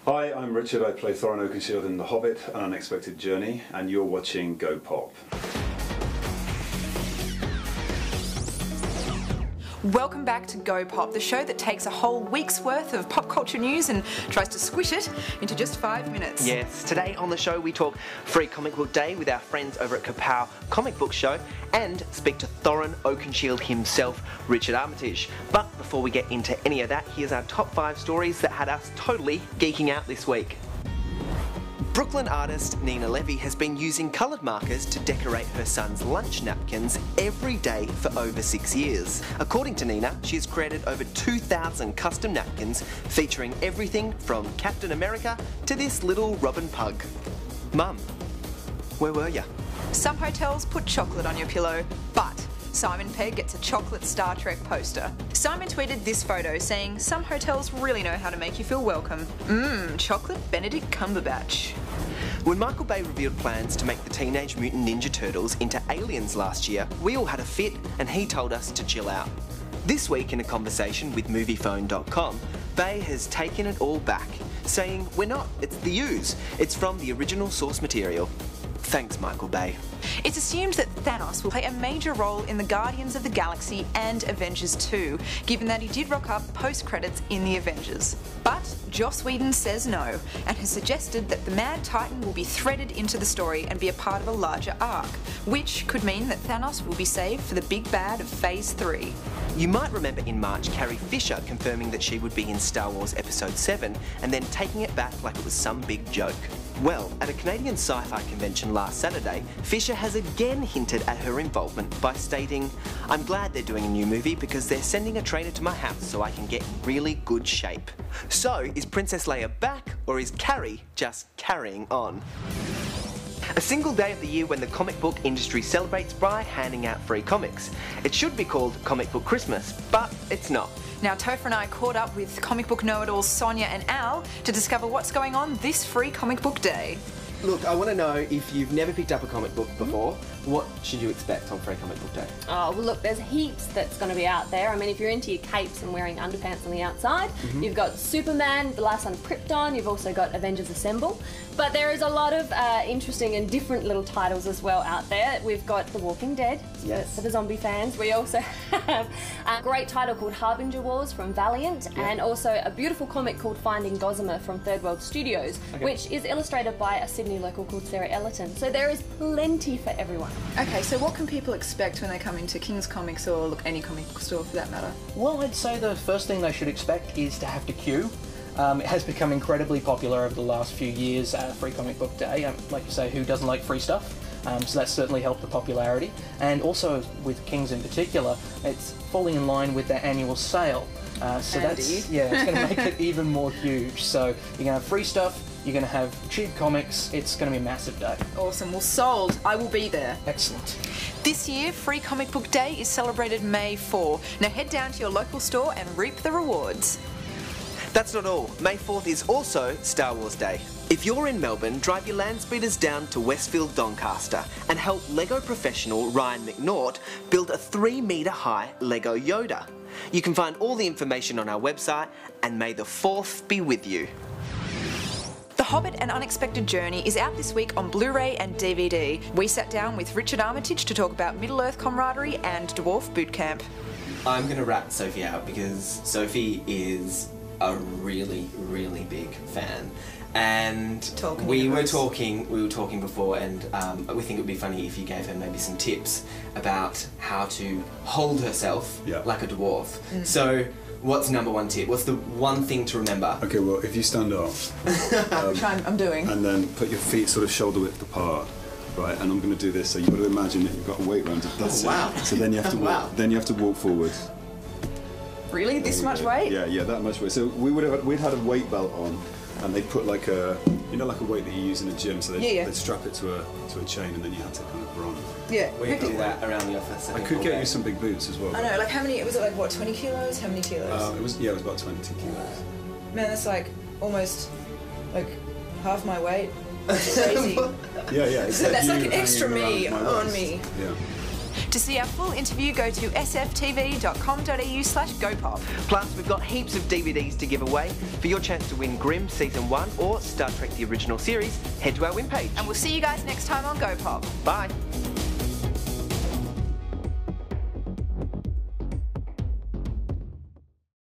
Hi, I'm Richard. I play Thorin Oakenshield in The Hobbit, An Unexpected Journey, and you're watching Go Pop. Welcome back to Go Pop, the show that takes a whole week's worth of pop culture news and tries to squish it into just 5 minutes. Yes, today on the show we talk Free Comic Book Day with our friends over at Kapow Comic Book Show and speak to Thorin Oakenshield himself, Richard Armitage. But before we get into any of that, here's our top 5 stories that had us totally geeking out this week. Brooklyn artist Nina Levy has been using coloured markers to decorate her son's lunch napkins every day for over 6 years. According to Nina, she has created over 2,000 custom napkins featuring everything from Captain America to this little robin pug. Mum, where were ya? Some hotels put chocolate on your pillow, but Simon Pegg gets a chocolate Star Trek poster. Simon tweeted this photo saying, "Some hotels really know how to make you feel welcome. Chocolate Benedict Cumberbatch." When Michael Bay revealed plans to make the Teenage Mutant Ninja Turtles into aliens last year, we all had a fit and he told us to chill out. This week in a conversation with MoviePhone.com, Bay has taken it all back, saying, "We're not, it's the use. It's from the original source material." Thanks, Michael Bay. It's assumed that Thanos will play a major role in the Guardians of the Galaxy and Avengers 2, given that he did rock up post-credits in the Avengers. But Joss Whedon says no, and has suggested that the Mad Titan will be threaded into the story and be a part of a larger arc, which could mean that Thanos will be saved for the big bad of Phase 3. You might remember in March Carrie Fisher confirming that she would be in Star Wars Episode 7 and then taking it back like it was some big joke. Well, at a Canadian sci-fi convention last Saturday, Fisher has again hinted at her involvement by stating, "I'm glad they're doing a new movie because they're sending a trainer to my house so I can get in really good shape." So, is Princess Leia back or is Carrie just carrying on? A single day of the year when the comic book industry celebrates by handing out free comics. It should be called Comic Book Christmas, but it's not. Now, Topher and I caught up with comic book know-it-alls Sonia and Al to discover what's going on this free comic book day. Look, I want to know, if you've never picked up a comic book before, what should you expect on Free Comic Book Day? Oh, well look, there's heaps that's going to be out there. I mean, if you're into your capes and wearing underpants on the outside, you've got Superman, The Last Son of Krypton, you've also got Avengers Assemble. But there is a lot of interesting and different little titles as well out there. We've got The Walking Dead, for the zombie fans. We also have a great title called Harbinger Wars from Valiant, and also a beautiful comic called Finding Gossamer from Third World Studios, which is illustrated by a Sydney local called Sarah Ellerton. So there is plenty for everyone. Okay, so what can people expect when they come into King's Comics or look any comic book store for that matter? Well, I'd say the first thing they should expect is to have to queue. It has become incredibly popular over the last few years at Free Comic Book Day. Like you say, who doesn't like free stuff? So that's certainly helped the popularity. And also with King's in particular, it's falling in line with their annual sale. So that's, it's going to make it even more huge. So you're going to have free stuff, you're going to have cheap comics, it's going to be a massive day. Awesome, well sold, I will be there. Excellent. This year, Free Comic Book Day is celebrated May 4. Now head down to your local store and reap the rewards. That's not all. May 4th is also Star Wars Day. If you're in Melbourne, drive your land speeders down to Westfield Doncaster and help Lego professional Ryan McNaught build a 3-metre high Lego Yoda. You can find all the information on our website, and may the 4th be with you. The Hobbit, An Unexpected Journey is out this week on Blu-ray and DVD. We sat down with Richard Armitage to talk about Middle-earth camaraderie and dwarf boot camp. I'm going to rat Sophie out because Sophie is a really, really big fan. And we were talking before, and we think it would be funny if you gave her maybe some tips about how to hold herself like a dwarf. So, what's #1 tip? What's the one thing to remember? Okay, well, if you stand up, Which I'm doing. and then put your feet sort of shoulder width apart, right? And I'm going to do this. So you've got to imagine that you've got a weight around it. That's it. So then you have to walk. Then you have to walk forward. Really, this much weight? Yeah, that much weight. So we'd had a weight belt on, and they put like a, like a weight that you use in a gym. So they'd strap it to a chain, and then you had to kind of run. Yeah. We could do that around the office. I could get you some big boots as well. I know, like how many, was it like what, 20 kilos? How many kilos? It was about 20 kilos. Man, that's like almost like half my weight. That's crazy. Yeah. So that's like an extra me on me. Yeah. To see our full interview, go to sftv.com.au/gopop. Plus, we've got heaps of DVDs to give away. For your chance to win Grimm Season 1 or Star Trek the Original Series, head to our webpage. And we'll see you guys next time on GoPop. Bye.